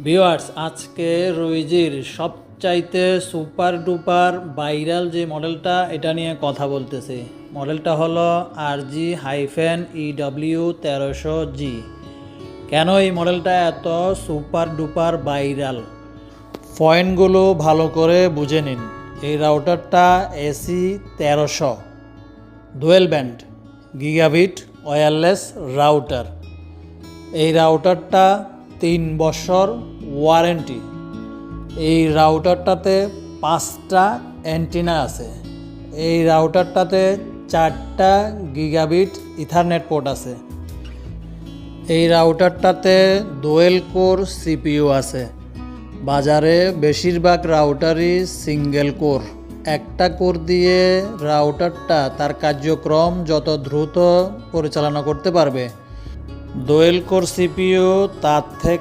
Viewers, আজকে রুইজির সবচাইতে super duper viral যে মডেলটা এটা নিয়ে কথা বলতেছি। মডেলটা হলো RG-EW1300G। কেন এই মডেলটা এত সুপার ডুপার ভাইরাল, পয়েন্টগুলো ভালো করে বুঝে নিন। এই রাউটারটা AC1300 dual band gigabit wireless router. এই রাউটারটা 3 বছর ওয়ারেন্টি। এই রাউটারটাতে 5টা অ্যান্টিনা আছে। এই রাউটারটাতে 4টা গিগাবিট ইথারনেট পোর্ট আছে। এই রাউটারটাতে ডুয়েল কোর সিপিইউ আছে। বাজারে বেশিরভাগ রাউটারই সিঙ্গেল কোর। একটা কোর দিয়ে রাউটারটা তার কার্যক্রম যত দ্রুত পরিচালনা করতে পারবে। ডুয়েল কোর সিপিইউ তার থেকে